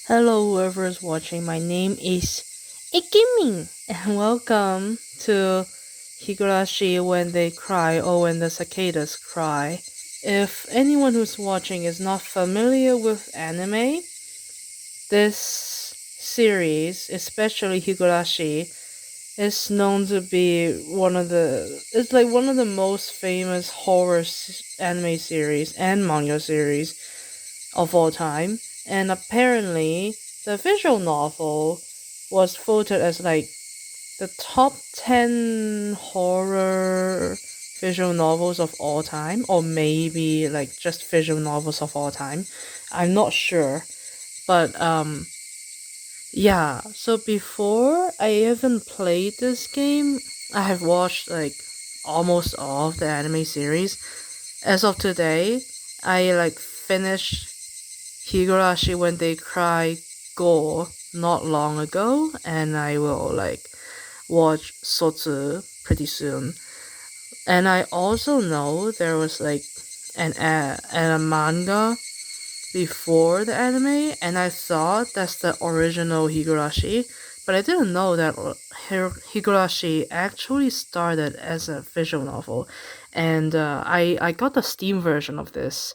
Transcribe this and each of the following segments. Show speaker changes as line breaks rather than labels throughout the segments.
Hello, whoever is watching. My name is Ikimi, and welcome to Higurashi When They Cry or When the Cicadas Cry. If anyone who's watching is not familiar with anime, this series, especially Higurashi, is known to be one of the most famous anime series and manga series of all time. And apparently, the visual novel was voted as like the top 10 horror visual novels of all time, or maybe like just visual novels of all time. I'm not sure. But yeah, so before I even played this game, I have watched like almost all of the anime series. As of today, I like finished Higurashi When They Cry Go not long ago, and I will like watch Sotsu pretty soon. And I also know there was like a manga before the anime, and I thought that's the original Higurashi, but I didn't know that Higurashi actually started as a visual novel, and I got the Steam version of this.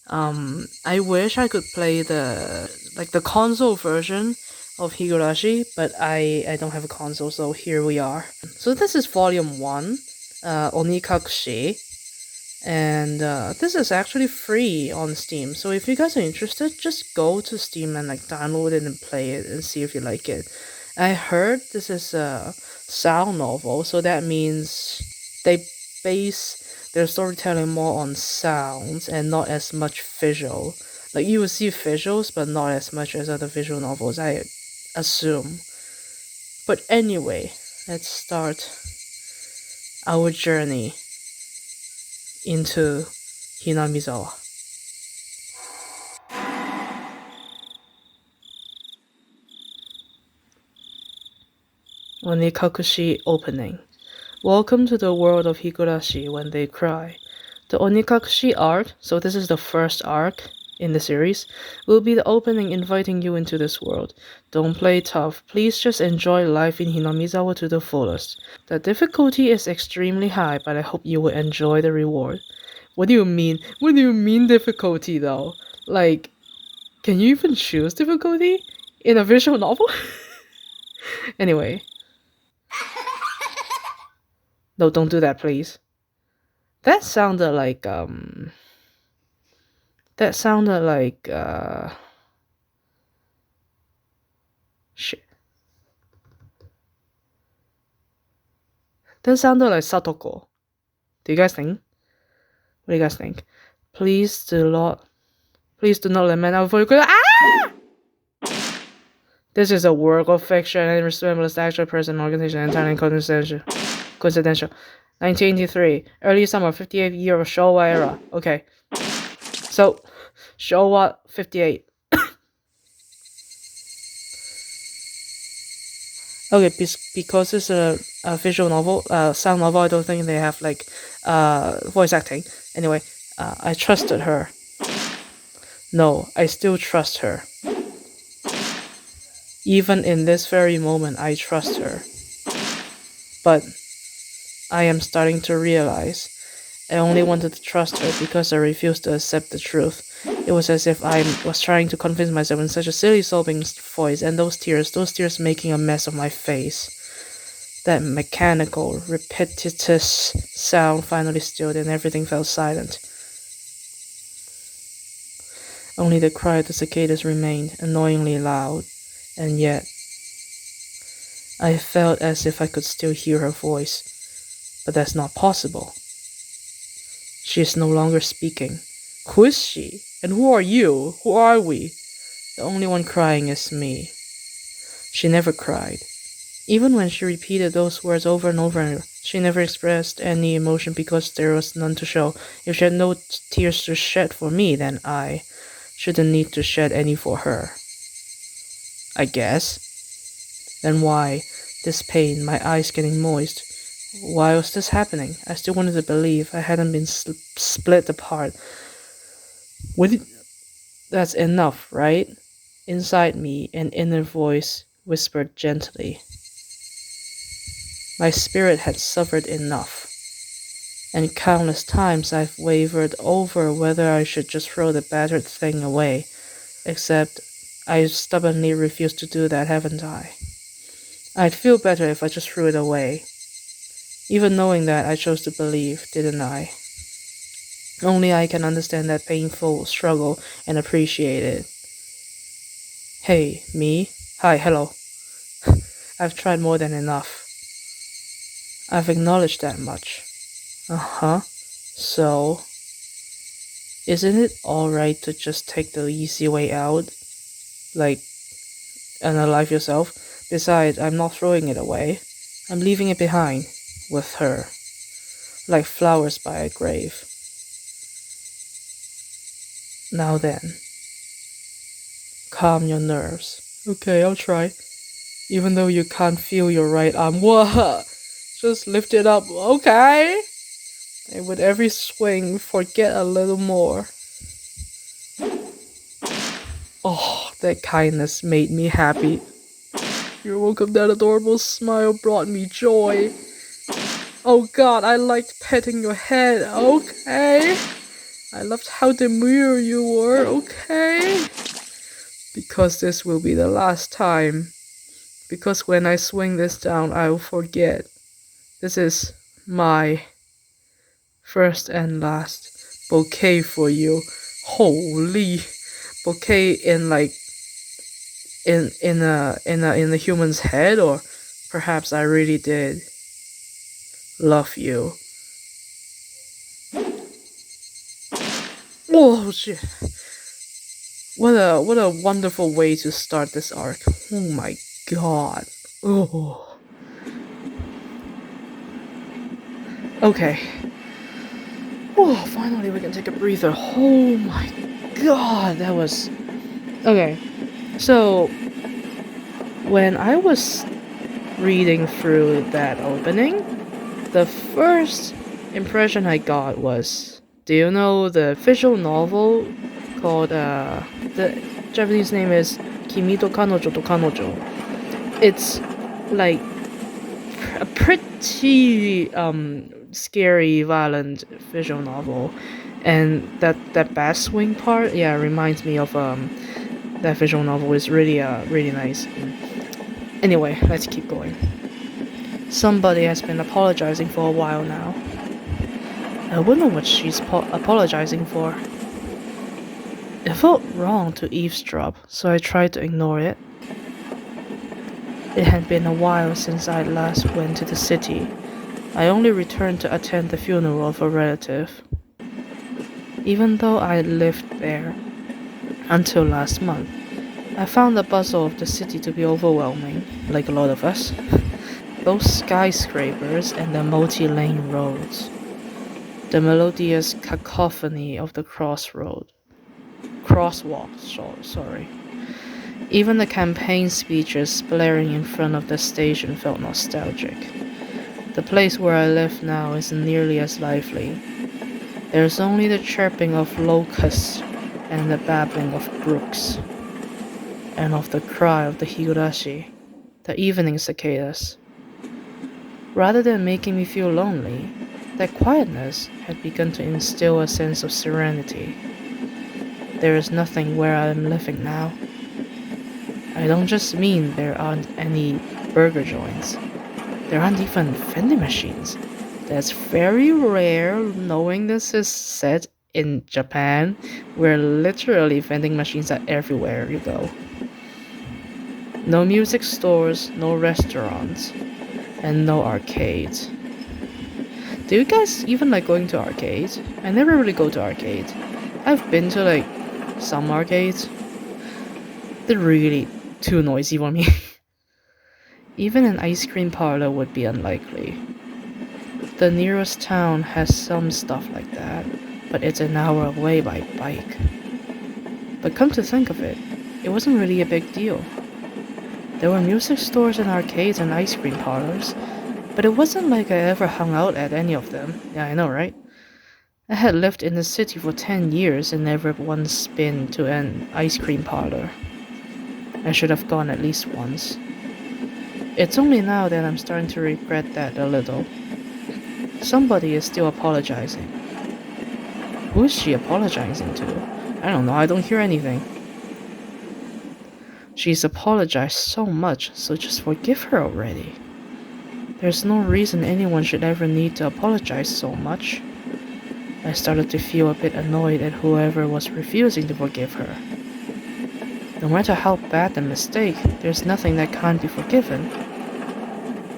I wish I could play the console version of Higurashi, but I don't have a console, so here we are. So this is volume 1, Onikakushi, and this is actually free on Steam. So if you guys are interested, just go to Steam and like download it and play it and see if you like it. I heard this is a sound novel, so that means they base their storytelling more on sounds and not as much visual. Like you will see visuals, but not as much as other visual novels, I assume. But anyway, let's start our journey into Hinamizawa. Onikakushi opening. Welcome to the world of Higurashi When They Cry. The Onikakushi arc, so this is the first arc in the series, will be the opening inviting you into this world. Don't play tough, please just enjoy life in Hinamizawa to the fullest. The difficulty is extremely high, but I hope you will enjoy the reward. What do you mean? What do you mean difficulty though? Like, can you even choose difficulty in a visual novel? Anyway, no, don't do that, please. That sounded like That sounded like shit. That sounded like Satoko. Do you guys think? What do you guys think? Please do not lament our voice. Ah! This is a work of fiction and resembles the actual person, organization, entirely coincidental. 1983, early summer, 58th year of Showa era. Okay, so Showa 58. Okay, because it's a visual novel, sound novel, I don't think they have like voice acting. Anyway, I trusted her. No, I still trust her. Even in this very moment, I trust her. But I am starting to realize I only wanted to trust her because I refused to accept the truth. It was as if I was trying to convince myself in such a silly sobbing voice, and those tears making a mess of my face. That mechanical, repetitious sound finally stilled and everything fell silent. Only the cry of the cicadas remained, annoyingly loud, and yet I felt as if I could still hear her voice. But that's not possible. She is no longer speaking. Who is she? And who are you? Who are we? The only one crying is me. She never cried. Even when she repeated those words over and over, she never expressed any emotion because there was none to show. If she had no tears to shed for me, then I shouldn't need to shed any for her. I guess. Then why this pain, my eyes getting moist? Why was this happening? I still wanted to believe I hadn't been split apart. That's enough, right? Inside me, an inner voice whispered gently. My spirit had suffered enough, and countless times I've wavered over whether I should just throw the battered thing away, except I stubbornly refused to do that, haven't I? I'd feel better if I just threw it away. Even knowing that, I chose to believe, didn't I? Only I can understand that painful struggle and appreciate it. Hey, me? Hi, hello. I've tried more than enough. I've acknowledged that much. Uh-huh. So, isn't it alright to just take the easy way out? Like, unalive yourself? Besides, I'm not throwing it away. I'm leaving it behind. With her. Like flowers by a grave. Now then. Calm your nerves. Okay, I'll try. Even though you can't feel your right arm. What? Just lift it up, okay? And with every swing, forget a little more. Oh, that kindness made me happy. You're welcome, that adorable smile brought me joy. Oh god, I liked petting your head, okay? I loved how demure you were, okay? Because this will be the last time. Because when I swing this down, I will forget. This is my first and last bouquet for you. Holy bouquet in like in a human's head, or perhaps I really did love you. Oh shit. What a wonderful way to start this arc. Oh my god. Oh. Okay. Oh, finally we can take a breather. Oh my god, that was... Okay, so when I was reading through that opening, the first impression I got was, do you know the visual novel called, the Japanese name is Kimi to Kanojo to Kanojo. It's like a pretty scary, violent visual novel, and that bat swing part, yeah, reminds me of that visual novel. Is really really nice. Anyway, let's keep going. Somebody has been apologizing for a while now. I wonder what she's apologizing for. It felt wrong to eavesdrop, so I tried to ignore it. It had been a while since I last went to the city. I only returned to attend the funeral of a relative. Even though I lived there until last month, I found the bustle of the city to be overwhelming, like a lot of us. Those skyscrapers and the multi-lane roads. The melodious cacophony of the crosswalks, sorry. Even the campaign speeches blaring in front of the station felt nostalgic. The place where I live now isn't nearly as lively. There's only the chirping of locusts and the babbling of brooks, and of the cry of the Higurashi, the evening cicadas. Rather than making me feel lonely, that quietness had begun to instill a sense of serenity. There is nothing where I am living now. I don't just mean there aren't any burger joints. There aren't even vending machines. That's very rare, knowing this is set in Japan, where literally vending machines are everywhere you go. No music stores, no restaurants, and no arcades. Do you guys even like going to arcades? I never really go to arcades. I've been to like some arcades. They're really too noisy for me. Even an ice cream parlor would be unlikely. The nearest town has some stuff like that, but it's an hour away by bike. But come to think of it, it wasn't really a big deal. There were music stores and arcades and ice cream parlors, but it wasn't like I ever hung out at any of them. Yeah, I know, right? I had lived in the city for 10 years and never once been to an ice cream parlor. I should have gone at least once. It's only now that I'm starting to regret that a little. Somebody is still apologizing. Who is she apologizing to? I don't know, I don't hear anything. She's apologized so much, so just forgive her already. There's no reason anyone should ever need to apologize so much. I started to feel a bit annoyed at whoever was refusing to forgive her. No matter how bad the mistake, there's nothing that can't be forgiven.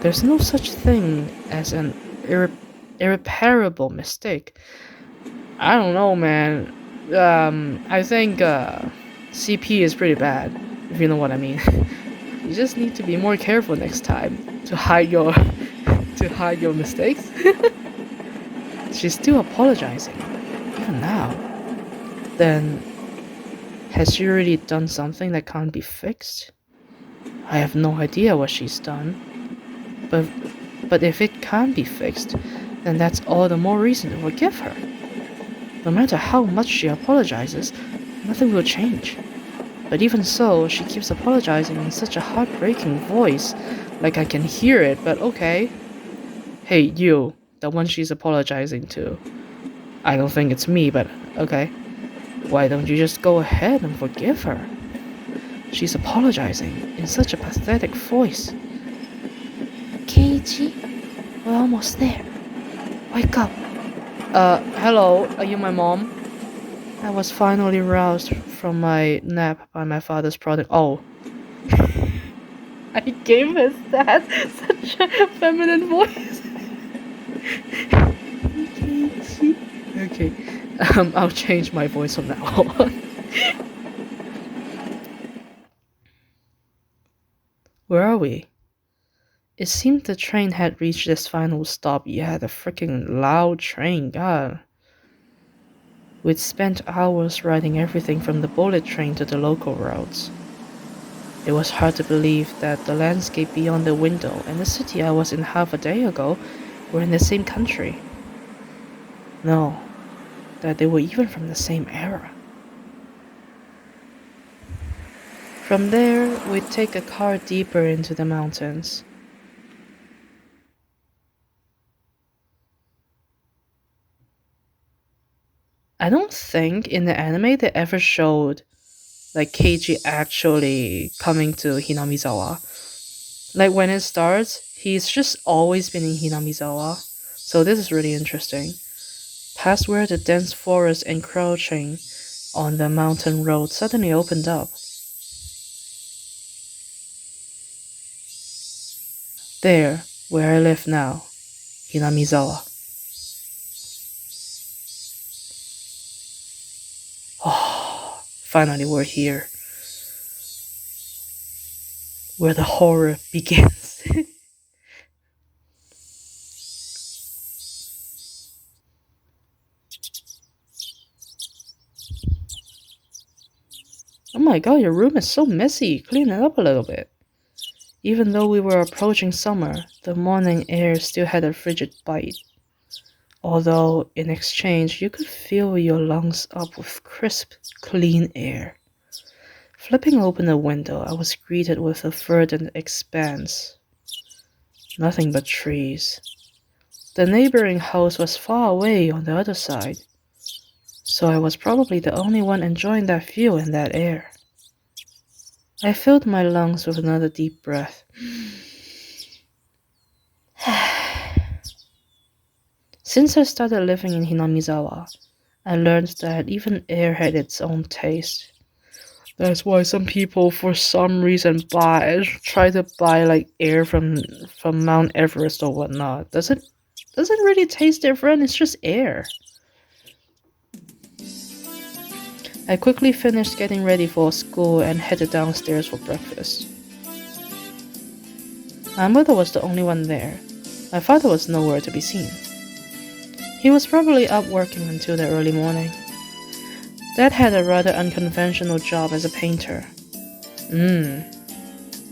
There's no such thing as an irreparable mistake. I don't know, man. I think CP is pretty bad, if you know what I mean. You just need to be more careful next time to hide your mistakes. She's still apologizing, even now. Then, has she really done something that can't be fixed? I have no idea what she's done. But if it can't be fixed, then that's all the more reason to forgive her. No matter how much she apologizes, nothing will change. But even so, she keeps apologizing in such a heartbreaking voice, like I can hear it, but okay. Hey, you, the one she's apologizing to. I don't think it's me, but okay. Why don't you just go ahead and forgive her? She's apologizing in such a pathetic voice. Keiichi, we're almost there. Wake up. Hello, are you my mom? I was finally roused from my nap by my father's prodding. Oh. I gave his dad such a feminine voice. Okay. I'll change my voice from now on. Where are we? It seemed the train had reached its final stop. Yeah, the freaking loud train, god. We'd spent hours riding everything from the bullet train to the local roads. It was hard to believe that the landscape beyond the window and the city I was in half a day ago were in the same country. No, that they were even from the same era. From there, we'd take a car deeper into the mountains. I don't think in the anime they ever showed like Keiichi actually coming to Hinamizawa. Like when it starts, he's just always been in Hinamizawa. So this is really interesting. Past where the dense forest encroaching on the mountain road suddenly opened up. There, where I live now, Hinamizawa. Oh, finally we're here. Where the horror begins. Oh my god, your room is so messy. Clean it up a little bit. Even though we were approaching summer, the morning air still had a frigid bite. Although, in exchange, you could fill your lungs up with crisp, clean air. Flipping open the window, I was greeted with a verdant expanse. Nothing but trees. The neighboring house was far away on the other side, so I was probably the only one enjoying that view and that air. I filled my lungs with another deep breath. Since I started living in Hinamizawa, I learned that even air had its own taste. That's why some people, for some reason, try to buy like air from Mount Everest or whatnot. Doesn't really taste different. It's just air. I quickly finished getting ready for school and headed downstairs for breakfast. My mother was the only one there. My father was nowhere to be seen. He was probably up working until the early morning. Dad had a rather unconventional job as a painter. You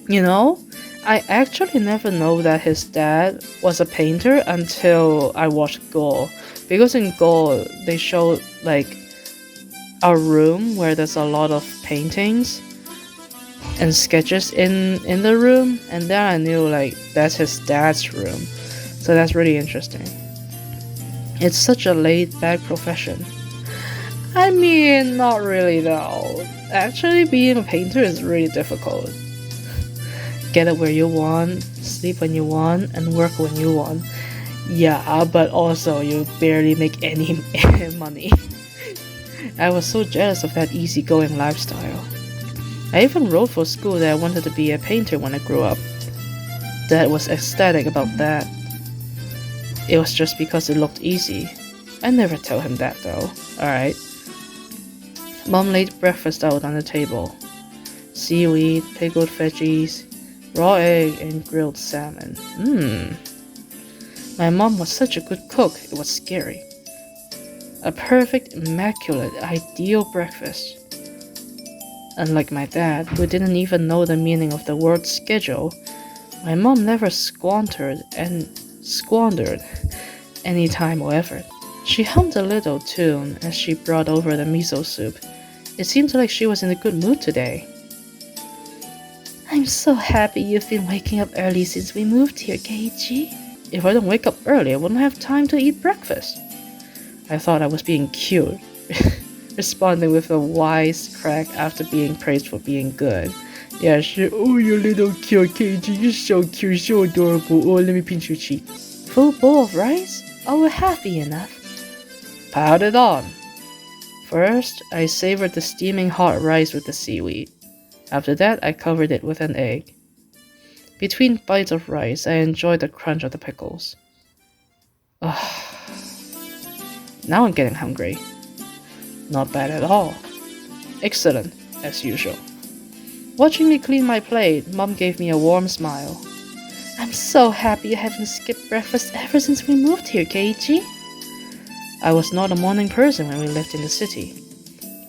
know, I actually never know that his dad was a painter until I watched Go. Because in Go, they show like a room where there's a lot of paintings. and sketches in the room, and then I knew like that's his dad's room. So that's really interesting. It's such a laid-back profession. I mean, not really though. Actually, being a painter is really difficult. Get up where you want, sleep when you want, and work when you want. Yeah, but also you barely make any money. I was so jealous of that easygoing lifestyle. I even wrote for school that I wanted to be a painter when I grew up. Dad was ecstatic about that. It was just because it looked easy. I never tell him that though. Alright. Mom laid breakfast out on the table. Seaweed, pickled veggies, raw egg, and grilled salmon. My mom was such a good cook, it was scary. A perfect, immaculate, ideal breakfast. Unlike my dad, who didn't even know the meaning of the word schedule, my mom never squandered any time or effort. She hummed a little tune as she brought over the miso soup. It seemed like she was in a good mood today. I'm so happy you've been waking up early since we moved here, Keiichi. If I don't wake up early, I wouldn't have time to eat breakfast. I thought I was being cute, responding with a wise crack after being praised for being good. Yeah, sure. Oh, you little cute Keiichi, you're so cute, so adorable. Oh, let me pinch your cheek. Full bowl of rice? Oh, will have be enough. Piled it on. First, I savored the steaming hot rice with the seaweed. After that, I covered it with an egg. Between bites of rice, I enjoyed the crunch of the pickles. Ugh. Now I'm getting hungry. Not bad at all. Excellent, as usual. Watching me clean my plate, Mom gave me a warm smile. I'm so happy you haven't skipped breakfast ever since we moved here, Keiichi. I was not a morning person when we lived in the city.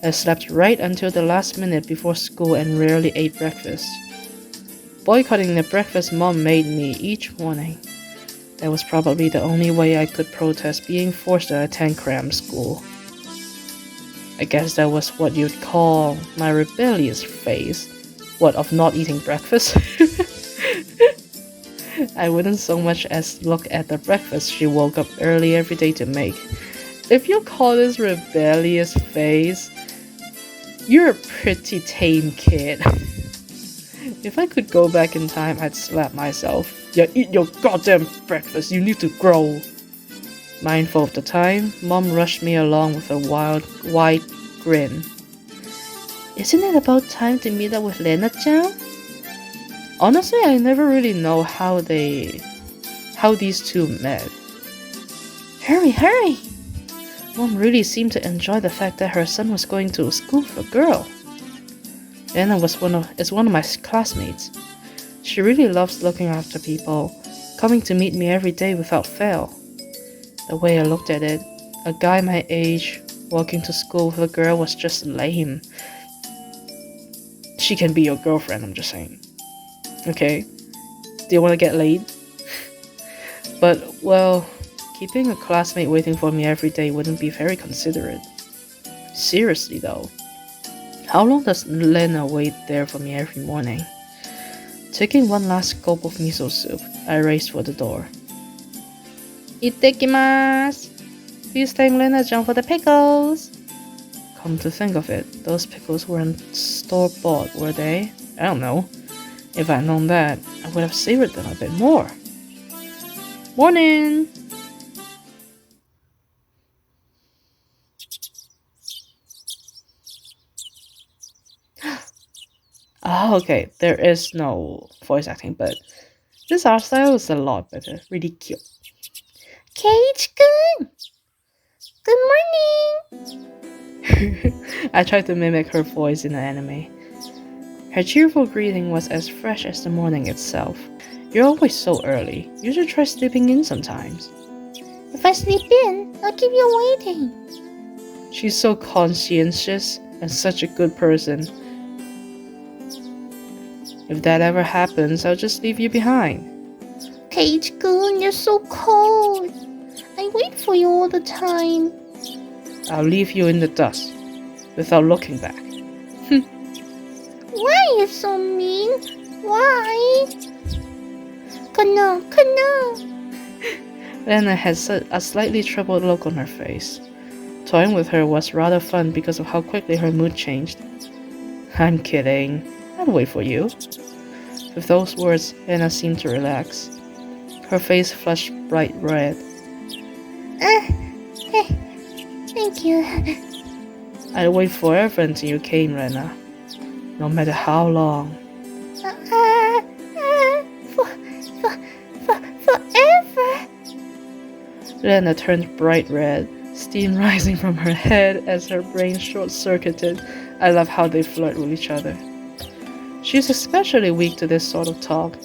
I slept right until the last minute before school and rarely ate breakfast. Boycotting the breakfast Mom made me each morning. That was probably the only way I could protest being forced to attend cram school. I guess that was what you'd call my rebellious phase. What, of not eating breakfast? I wouldn't so much as look at the breakfast she woke up early every day to make. If you call this rebellious phase, you're a pretty tame kid. If I could go back in time, I'd slap myself. Yeah, eat your goddamn breakfast, you need to grow. Mindful of the time, Mom rushed me along with a wide grin. Isn't it about time to meet up with Lena-chan? Honestly, I never really know how these two met. Hurry! Mom really seemed to enjoy the fact that her son was going to school with a girl. Lena is one of my classmates. She really loves looking after people, coming to meet me every day without fail. The way I looked at it, a guy my age walking to school with a girl was just lame. She can be your girlfriend, I'm just saying. Okay, do you want to get laid? But, well, keeping a classmate waiting for me every day wouldn't be very considerate. Seriously though, how long does Lena wait there for me every morning? Taking one last gulp of miso soup, I raced for the door. Itadakimasu! Please thank Lena-chan for the pickles! Come to think of it, those pickles weren't store-bought, were they? I don't know. If I'd known that, I would have savored them a bit more. Morning! Oh, okay, there is no voice acting, but this art style is a lot better. Really cute. Keiichi-kun! Good morning! I tried to mimic her voice in the anime. Her cheerful greeting was as fresh as the morning itself. You're always so early. You should try sleeping in sometimes. If I sleep in, I'll keep you waiting. She's so conscientious and such a good person. If that ever happens, I'll just leave you behind. Keiichi-kun, you're so cold. I wait for you all the time. I'll leave you in the dust, without looking back. Why?
you so mean? Why? Kono.
Lena had a slightly troubled look on her face. Toying with her was rather fun because of how quickly her mood changed. I'm kidding. I'll wait for you. With those words, Lena seemed to relax. Her face flushed bright red.
Thank you.
I'd wait forever until you came, Lena. No matter how long.
Forever?
Lena turned bright red, steam rising from her head as her brain short-circuited. I love how they flirt with each other. She's especially weak to this sort of talk.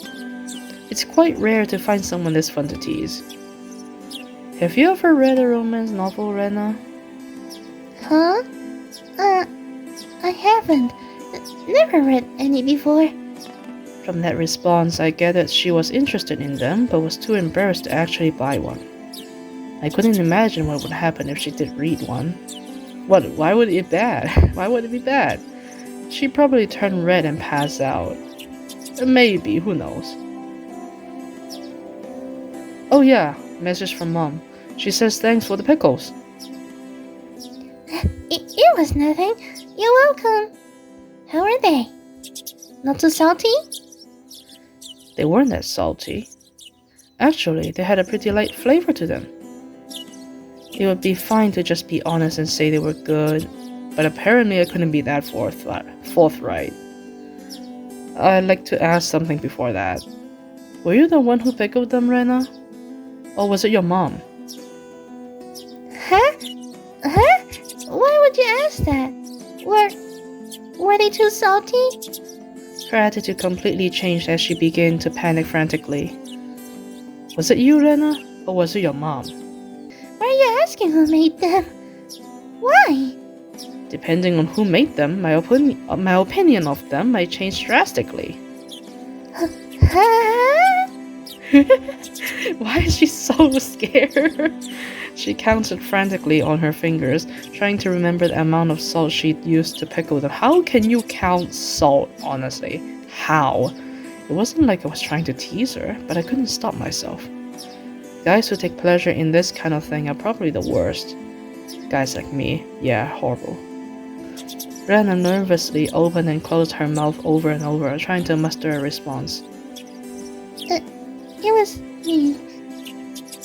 It's quite rare to find someone this fun to tease. Have you ever read a romance novel, Lena?
Huh? I haven't. Never read any before.
From that response, I gathered she was interested in them, but was too embarrassed to actually buy one. I couldn't imagine what would happen if she did read one. Why would it be bad? Why would it be bad? She'd probably turn red and pass out. Maybe, who knows? Oh yeah, message from Mom. She says thanks for the pickles.
It was nothing. You're welcome. How are they? Not too salty?
They weren't that salty. Actually, they had a pretty light flavor to them. It would be fine to just be honest and say they were good, but apparently I couldn't be that forthright. I'd like to ask something before that. Were you the one who pickled them, Rena? Or was it your mom?
Huh? Why would you ask that? Were they too salty?
Her attitude completely changed as she began to panic frantically. Was it you, Rena? Or was it your mom?
Why are you asking who made them? Why?
Depending on who made them, my opinion of them might change drastically.
Huh?
Why is she so scared? She counted frantically on her fingers, trying to remember the amount of salt she'd used to pickle them. How can you count salt, honestly? How? It wasn't like I was trying to tease her, but I couldn't stop myself. Guys who take pleasure in this kind of thing are probably the worst. Guys like me, yeah, horrible. Rena nervously opened and closed her mouth over and over, trying to muster a response.
It was me.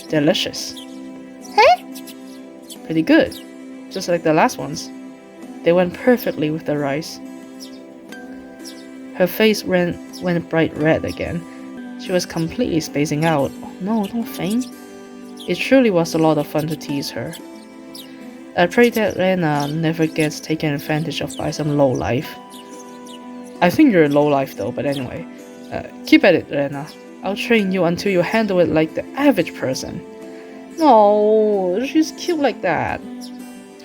Delicious.
Huh?
Pretty good. Just like the last ones. They went perfectly with the rice. Her face went bright red again. She was completely spacing out. Oh no, don't faint. It truly was a lot of fun to tease her. I pray that Rena never gets taken advantage of by some lowlife. I think you're a lowlife though, but anyway. Keep at it, Rena. I'll train you until you handle it like the average person. No, she's cute like that.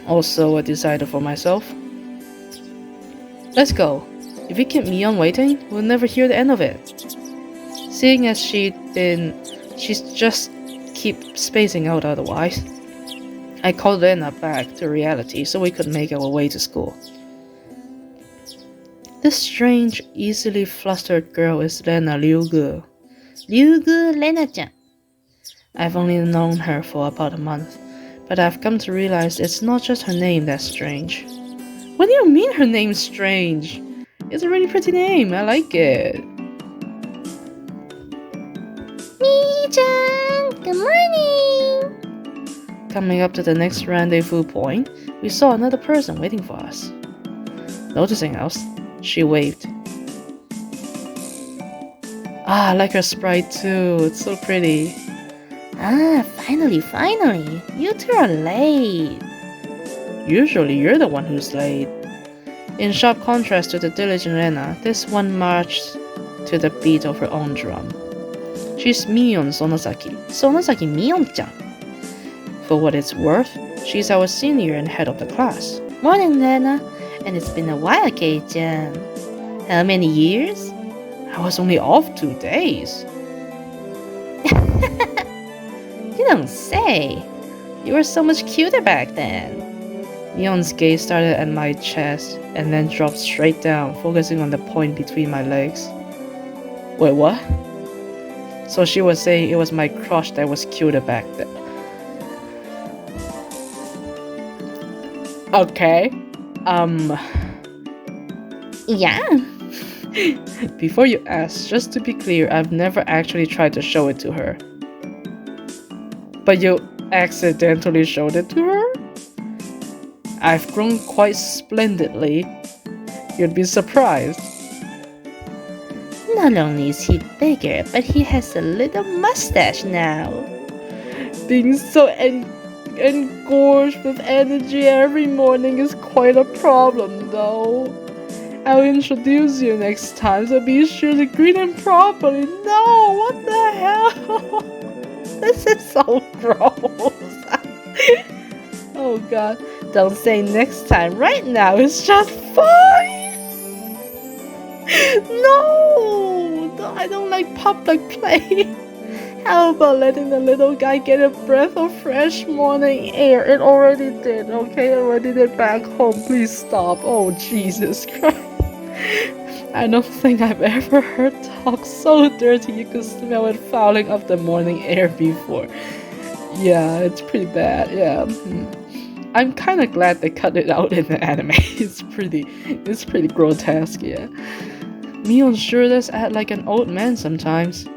Also, I decided for myself. Let's go. If you keep Mion waiting, we'll never hear the end of it. Seeing as she's just keep spacing out otherwise. I called Lena back to reality so we could make our way to school. This strange, easily flustered girl is Lena Liuge.
Liuge Lena-chan.
I've only known her for about a month, but I've come to realize it's not just her name that's strange. What do you mean her name's strange? It's a really pretty name, I like it.
Mi-chan, good morning.
Coming up to the next rendezvous point, we saw another person waiting for us. Noticing us, she waved. Ah, I like her sprite too, it's so pretty.
Ah, finally. You two are late.
Usually you're the one who's late. In sharp contrast to the diligent Rena, this one marched to the beat of her own drum. She's Mion Sonosaki.
Sonosaki Mion-chan.
For what it's worth, she's our senior and head of the class.
Morning, Lena. And it's been a while, Keiichi. How many years?
I was only off 2 days.
You don't say. You were so much cuter back then.
Mion's gaze started at my chest and then dropped straight down, focusing on the point between my legs. Wait, what? So she was saying it was my crush that was cuter back then. Okay.
Yeah.
Before you ask, just to be clear, I've never actually tried to show it to her. But you accidentally showed it to her? I've grown quite splendidly. You'd be surprised.
Not only is he bigger, but he has a little mustache now.
Being so engorged with energy every morning is quite a problem, though. I'll introduce you next time, so be sure to greet him properly. No, what the hell? This is so gross. Oh god, don't say next time. Right now, it's just fine. No, I don't like public play. How about letting the little guy get a breath of fresh morning air? It already did, okay? I already did back home. Please stop. Oh, Jesus Christ. I don't think I've ever heard talk so dirty you could smell it fouling up the morning air before. Yeah, it's pretty bad, yeah. I'm kinda glad they cut it out in the anime. It's pretty grotesque, yeah. Mion sure does act like an old man sometimes.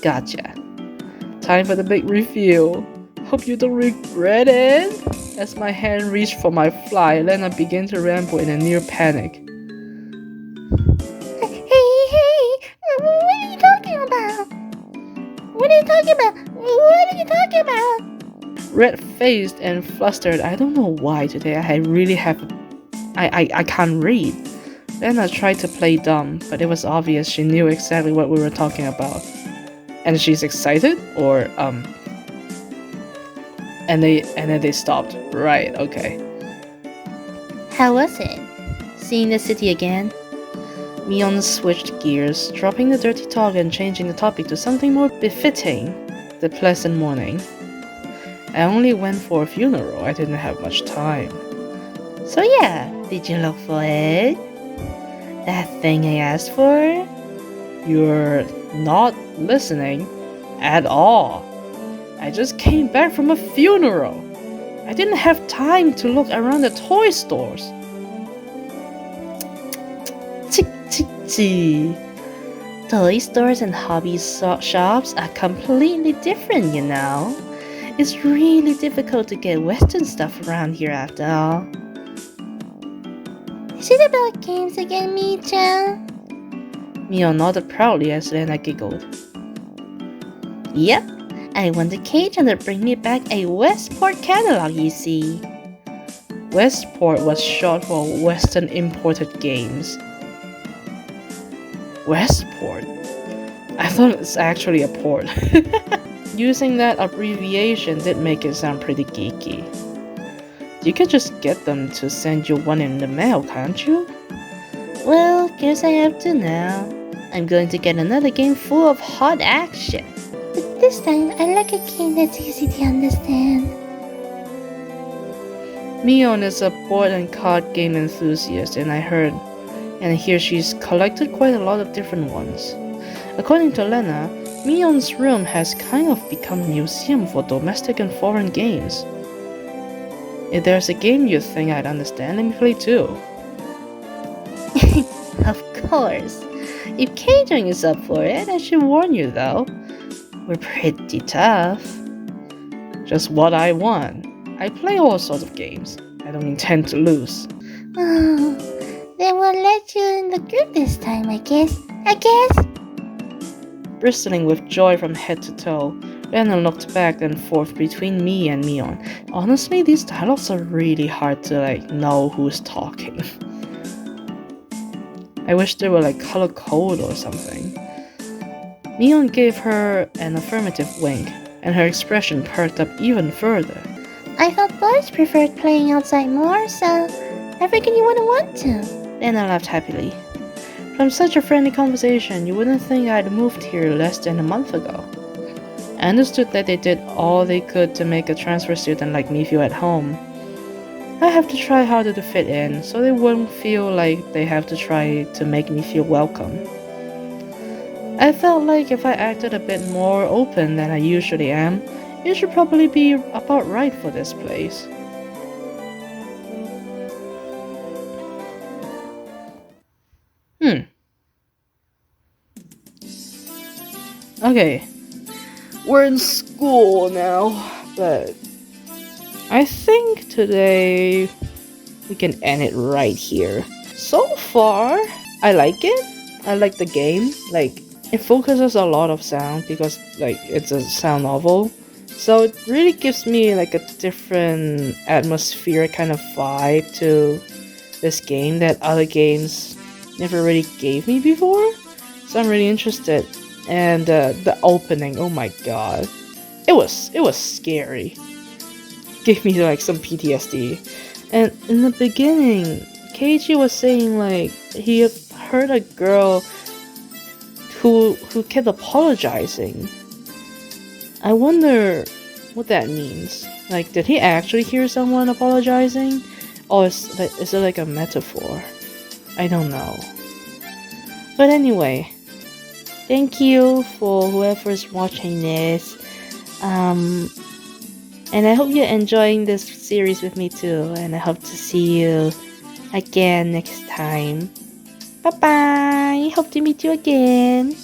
Gotcha. Time for the big reveal. Hope you don't regret it. As my hand reached for my fly, Lena began to ramble in a near panic.
Hey, what are you talking about? What are you talking about? What are you talking about?
Red-faced and flustered, I don't know why today I can't read. Lena tried to play dumb, but it was obvious she knew exactly what we were talking about. And she's excited? Or, And then they stopped. Right, okay.
How was it?
Seeing the city again? Mion switched gears, dropping the dirty talk and changing the topic to something more befitting the pleasant morning. I only went for a funeral, I didn't have much time.
So yeah, did you look for it? That thing I asked for?
You're not listening at all. I just came back from a funeral. I didn't have time to look around the toy stores.
Toy stores and hobby shops are completely different, you know. It's really difficult to get Western stuff around here after all. Is it about games again, Mi-chan?
Mio nodded proudly as Lena giggled.
Yep, I want the Keiichi to bring me back a Westport catalog, you see.
Westport was short for Western Imported Games. Westport? I thought it's actually a port. Using that abbreviation did make it sound pretty geeky. You could just get them to send you one in the mail, can't you?
Well, guess I have to now. I'm going to get another game full of hot action. But this time, I like a game that's easy to understand.
Mion is a board and card game enthusiast, and I hear she's collected quite a lot of different ones. According to Lena, Mion's room has kind of become a museum for domestic and foreign games. If there's a game you think I'd understand, let me play too.
Of course. If Keiichi is up for it, I should warn you though. We're pretty tough.
Just what I want. I play all sorts of games. I don't intend to lose.
Oh, then we'll let you in the group this time, I guess.
Bristling with joy from head to toe, Lena looked back and forth between me and Mion. Honestly, these dialogues are really hard to know who's talking. I wish they were color code or something. Mion gave her an affirmative wink, and her expression perked up even further.
I thought boys preferred playing outside more, so I figured you wouldn't want to.
Lena laughed happily. From such a friendly conversation, you wouldn't think I'd moved here less than a month ago. I understood that they did all they could to make a transfer student like me feel at home. I have to try harder to fit in so they won't feel like they have to try to make me feel welcome. I felt like if I acted a bit more open than I usually am, it should probably be about right for this place. Hmm. Okay. We're in school now, but I think today we can end it right here. So far, I like it. I like the game. Like, it focuses a lot of sound because, like, it's a sound novel. So it really gives me, like, a different atmosphere kind of vibe to this game that other games never really gave me before. So I'm really interested. And the opening, oh my god. It was scary. Gave me like some PTSD. And in the beginning, Keiichi was saying like he had heard a girl who kept apologizing. I wonder what that means. Like, did he actually hear someone apologizing, or is it like a metaphor? I don't know. But anyway, thank you for whoever's watching this. Um, And I hope you're enjoying this series with me too. And I hope to see you again next time. Bye bye. Hope to meet you again.